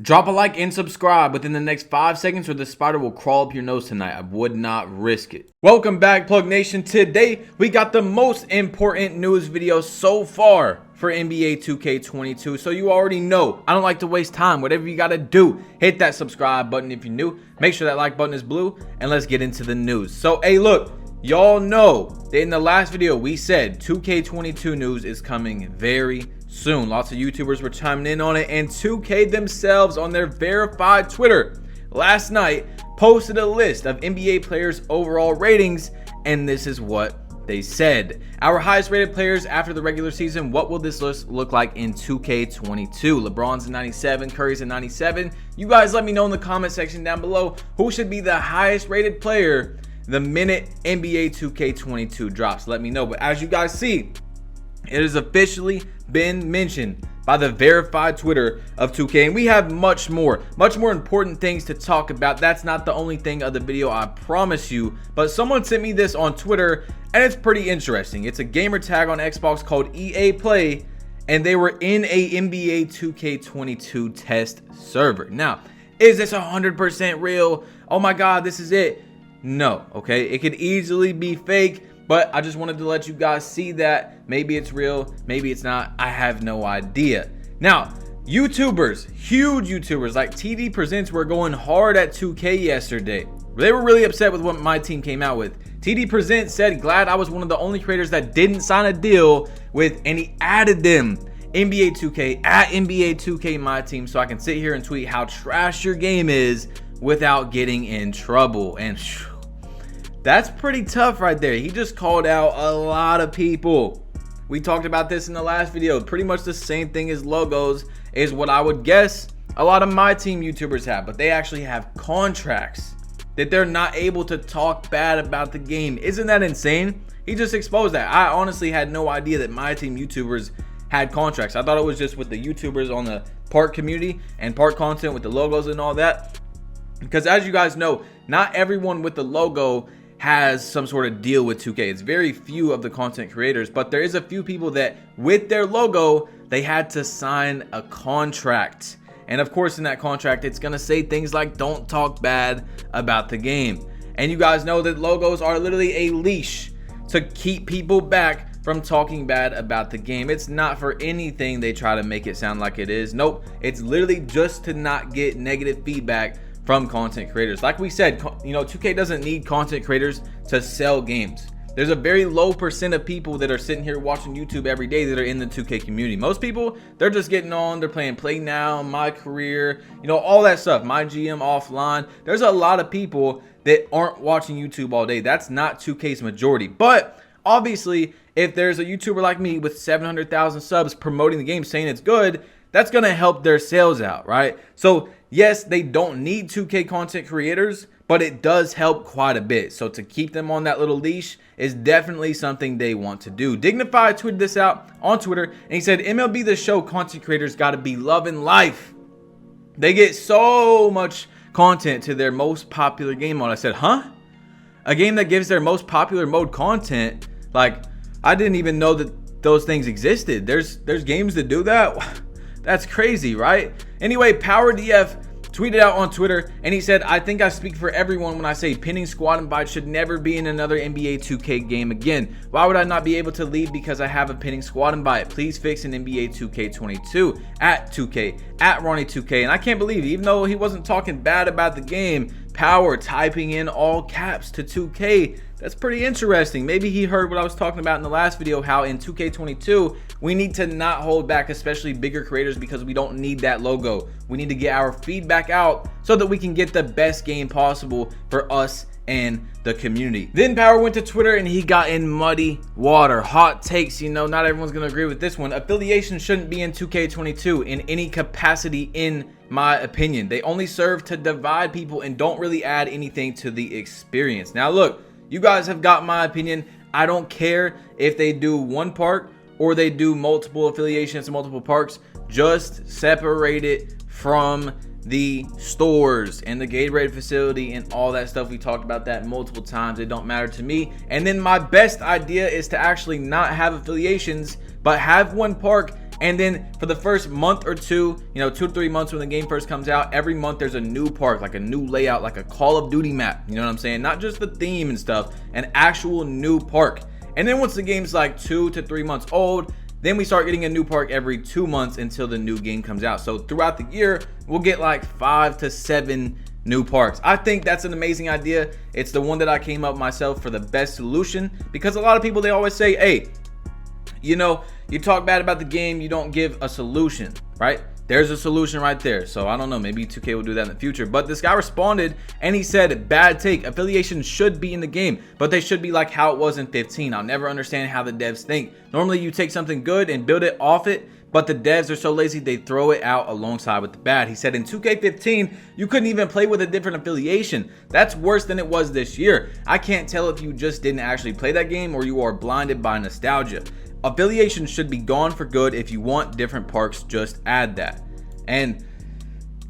Drop a like and subscribe within the next 5 seconds or the spider will crawl up your nose tonight. I would not risk it. Welcome back, Plug Nation. Today, we got the most important news video so far for NBA 2K22. So you already know, I don't like to waste time. Whatever you gotta do, hit that subscribe button if you're new. Make sure that like button is blue, and let's get into the news. So, hey, look, y'all know that in the last video, we said 2K22 news is coming very soon. Lots of YouTubers were chiming in on it, and 2K themselves on their verified Twitter last night posted a list of NBA players' overall ratings, and this is what they said. Our highest rated players after the regular season. What will this list look like in 2K22? LeBron's a 97, Curry's a 97. You guys let me know in the comment section down below who should be the highest rated player the minute NBA 2K22 drops. Let me know. But as you guys see, it has officially been mentioned by the verified Twitter of 2K, and we have much more important things to talk about. That's not the only thing of the video, I promise you, but someone sent me this on Twitter and it's pretty interesting. It's a gamer tag on Xbox called EA Play, and they were in a NBA 2K22 test server. Now, is this 100% real? Oh my god, this is it? No, okay, it could easily be fake, but I just wanted to let you guys see that. Maybe it's real, maybe it's not. I have no idea. Now, YouTubers, huge YouTubers like TD Presents were going hard at 2K yesterday. They were really upset with what my team came out with. TD Presents said, glad I was one of the only creators that didn't sign a deal with, and he added them, NBA 2K, at NBA 2K my team, so I can sit here and tweet how trash your game is without getting in trouble. And that's pretty tough right there. He just called out a lot of people. We talked about this in the last video. Pretty much the same thing as logos is what I would guess a lot of my team YouTubers have, but they actually have contracts that they're not able to talk bad about the game. Isn't that insane? He just exposed that. I honestly had no idea that my team YouTubers had contracts. I thought it was just with the YouTubers on the Park community and Park content with the logos and all that. Because as you guys know, not everyone with the logo has some sort of deal with 2K. It's very few of the content creators, but there is a few people that with their logo, they had to sign a contract. And of course, in that contract, it's gonna say things like don't talk bad about the game. And you guys know that logos are literally a leash to keep people back from talking bad about the game. It's not for anything they try to make it sound like it is. Nope, it's literally just to not get negative feedback from content creators. Like we said, you know, 2K doesn't need content creators to sell games. There's a very low percent of people that are sitting here watching YouTube every day that are in the 2K community. Most people, they're just getting on, they're playing Play Now, My Career, you know, all that stuff, My GM Offline. There's a lot of people that aren't watching YouTube all day. That's not 2K's majority. But obviously, if there's a YouTuber like me with 700,000 subs promoting the game, saying it's good, that's gonna help their sales out, right? So yes, they don't need 2K content creators, but it does help quite a bit. So to keep them on that little leash is definitely something they want to do. Dignified tweeted this out on Twitter, and he said, MLB The Show content creators gotta be loving life. They get so much content to their most popular game mode. I said, huh? A game that gives their most popular mode content? Like, I didn't even know that those things existed. There's games that do that? That's crazy, right? Anyway, PowerDF tweeted out on Twitter, and he said, I think I speak for everyone when I say pinning squad and bite should never be in another NBA 2K game again. Why would I not be able to leave because I have a pinning squad and bite? Please fix an NBA 2K22 at 2K, at Ronnie2K. And I can't believe, even though he wasn't talking bad about the game, Power typing in all caps to 2K. That's pretty interesting. Maybe he heard what I was talking about in the last video, how in 2K22, we need to not hold back, especially bigger creators, because we don't need that logo. We need to get our feedback out so that we can get the best game possible for us and the community. Then Power went to Twitter and he got in muddy water. Hot takes, you know, not everyone's gonna agree with this one. Affiliation shouldn't be in 2K22 in any capacity, in my opinion. They only serve to divide people and don't really add anything to the experience. Now look, you guys have got my opinion. I don't care if they do one park or they do multiple affiliations to multiple parks. Just separate it from the stores and the Gatorade facility and all that stuff. We talked about that multiple times. It don't matter to me. And then my best idea is to actually not have affiliations, but have one park And then for the first month or two, 2 to 3 months when the game first comes out, every month there's a new park, like a new layout, like a Call of Duty map. You know what I'm saying? Not just the theme and stuff, an actual new park. And then once the game's like 2 to 3 months old, then we start getting a new park every 2 months until the new game comes out. So throughout the year, we'll get like 5 to 7 new parks. I think that's an amazing idea. It's the one that I came up myself for the best solution, because a lot of people, they always say, hey, you talk bad about the game, you don't give a solution, right? There's a solution right there. So I don't know, maybe 2K will do that in the future. But this guy responded and he said, bad take, affiliation should be in the game, but they should be like how it was in 15. I'll never understand how the devs think. Normally you take something good and build it off it, but the devs are so lazy they throw it out alongside with the bad. He said in 2K15, you couldn't even play with a different affiliation. That's worse than it was this year. I can't tell if you just didn't actually play that game or you are blinded by nostalgia. Affiliation should be gone for good. If you want different parks, just add that. And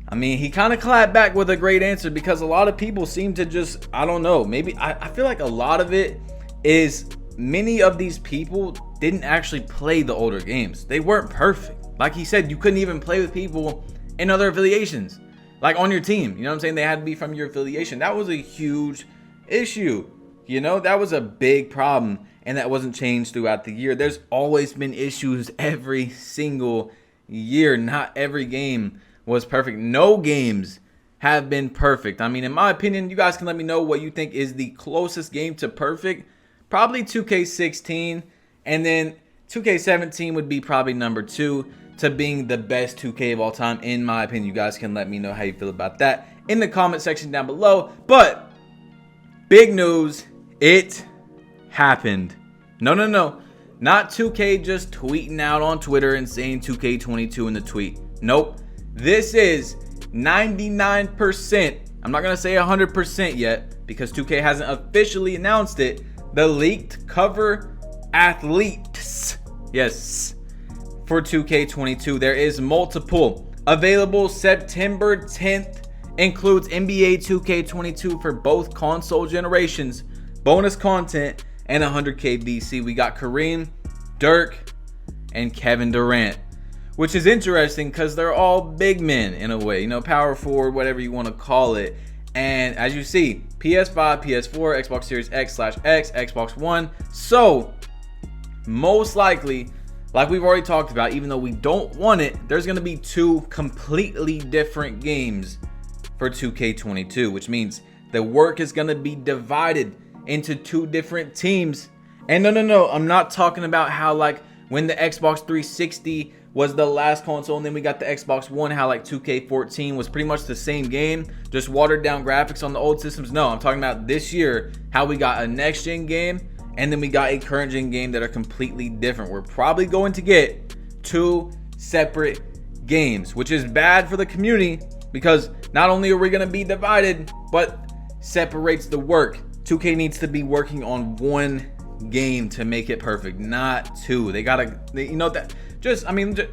I mean, he kind of clapped back with a great answer, because a lot of people seem to just, I don't know, maybe I feel like a lot of it is many of these people didn't actually play the older games. They weren't perfect. Like he said, you couldn't even play with people in other affiliations, like on your team. You know what I'm saying? They had to be from your affiliation. That was a huge issue. That was a big problem, and that wasn't changed throughout the year. There's always been issues every single year. Not every game was perfect. No games have been perfect. I mean, in my opinion, you guys can let me know what you think is the closest game to perfect. Probably 2K16, and then 2K17 would be probably number 2 to being the best 2K of all time, in my opinion. You guys can let me know how you feel about that in the comment section down below. But big news, it happened. No, not 2K just tweeting out on Twitter and saying 2K22 in the tweet. Nope. This is 99%. I'm not going to say 100% yet, because 2K hasn't officially announced it. The leaked cover athletes, yes, for 2K22. There is multiple available. September 10th includes NBA 2K22 for both console generations, bonus content, and 100K VC. We got Kareem, Dirk, and Kevin Durant, which is interesting because they're all big men in a way, power forward, whatever you want to call it. And as you see, PS5, PS4, Xbox Series X/X, Xbox One. So most likely, like we've already talked about, even though we don't want it, there's going to be 2 completely different games for 2K22, which means the work is going to be divided into 2 different teams. And no, I'm not talking about how, like, when the Xbox 360 was the last console and then we got the Xbox One, how like 2K14 was pretty much the same game, just watered down graphics on the old systems. No, I'm talking about this year, how we got a next gen game and then we got a current gen game that are completely different. We're probably going to get 2 separate games, which is bad for the community, because not only are we going to be divided, but separates the work. 2K needs to be working on 1 game to make it perfect, not 2. They gotta, that just,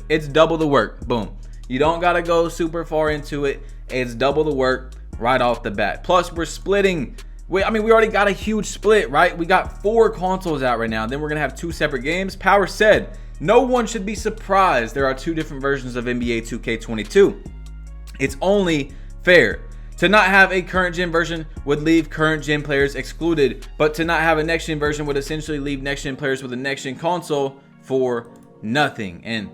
it's double the work. Boom. You don't gotta go super far into it. It's double the work right off the bat. Plus, we're splitting. We already got a huge split, right? We got 4 consoles out right now. Then we're gonna have 2 separate games. Power said, no one should be surprised there are 2 different versions of NBA 2K22. It's only fair. To not have a current gen version would leave current gen players excluded, but to not have a next gen version would essentially leave next gen players with a next gen console for nothing. And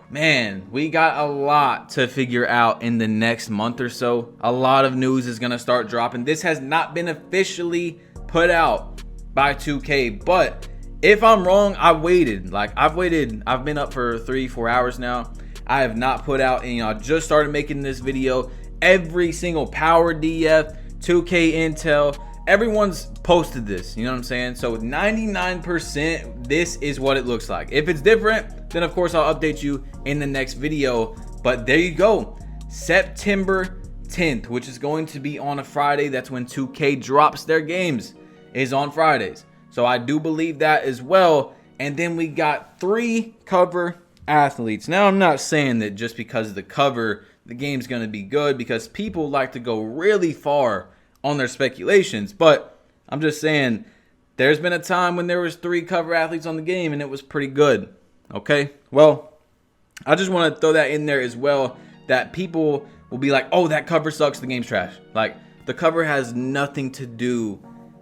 man, we got a lot to figure out in the next month or so. A lot of news is going to start dropping. This has not been officially put out by 2K, but if I'm wrong, I've been up for 3-4 hours now. I have not put out, and I just started making this video. Every single Power DF, 2K Intel, everyone's posted this, you know what I'm saying? So 99%, this is what it looks like. If it's different, then of course I'll update you in the next video. But there you go, September 10th, which is going to be on a Friday. That's when 2K drops their games, is on Fridays. So I do believe that as well. And then we got 3 cover athletes. Now, I'm not saying that just because of the cover, the game's going to be good, because people like to go really far on their speculations. But I'm just saying, there's been a time when there was 3 cover athletes on the game and it was pretty good. Okay, well, I just want to throw that in there as well, that people will be like, oh, that cover sucks, the game's trash. Like, the cover has nothing to do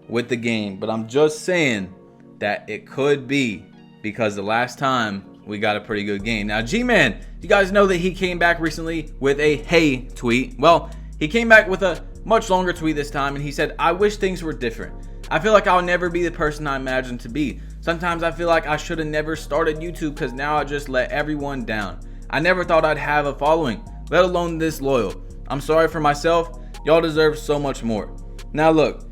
with the game, but I'm just saying that it could be, because the last time we got a pretty good game. Now, G-Man, you guys know that he came back recently with a hey tweet. Well, he came back with a much longer tweet this time, and he said, I wish things were different. I feel like I'll never be the person I imagined to be. Sometimes I feel like I should have never started YouTube because now I just let everyone down. I never thought I'd have a following, let alone this loyal. I'm sorry for myself. Y'all deserve so much more. Now look,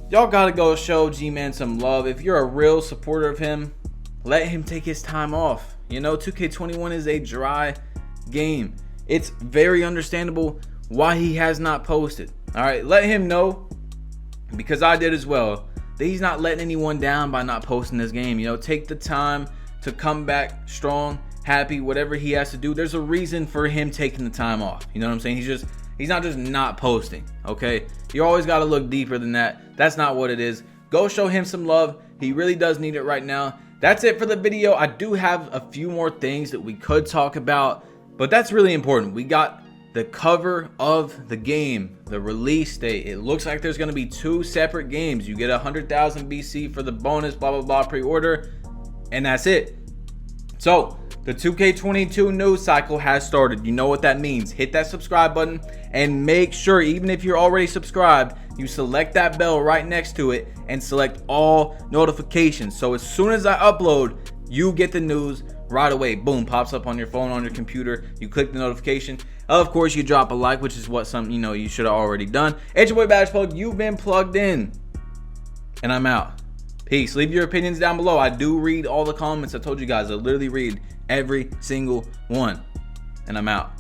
y'all gotta go show G-Man some love. If you're a real supporter of him, let him take his time off. You know, 2K21 is a dry game. It's very understandable why he has not posted. All right, let him know, because I did as well, that he's not letting anyone down by not posting this game. You know, take the time to come back strong, happy, whatever he has to do. There's a reason for him taking the time off. You know what I'm saying? He's not just not posting, okay? You always got to look deeper than that. That's not what it is. Go show him some love. He really does need it right now. That's it for the video. I do have a few more things that we could talk about, but that's really important. We got the cover of the game, the release date. It looks like there's going to be 2 separate games. You get 100,000 BC for the bonus, blah, blah, blah, pre-order, and that's it. So the 2K22 news cycle has started. You know what that means. Hit that subscribe button and make sure, even if you're already subscribed, you select that bell right next to it and select all notifications. So as soon as I upload, you get the news right away. Boom, pops up on your phone, on your computer. You click the notification. Of course, you drop a like, which is what you should have already done. It's your boy Badge Plug. You've been plugged in, and I'm out. Peace. Leave your opinions down below. I do read all the comments. I told you guys, I literally read every single one, and I'm out.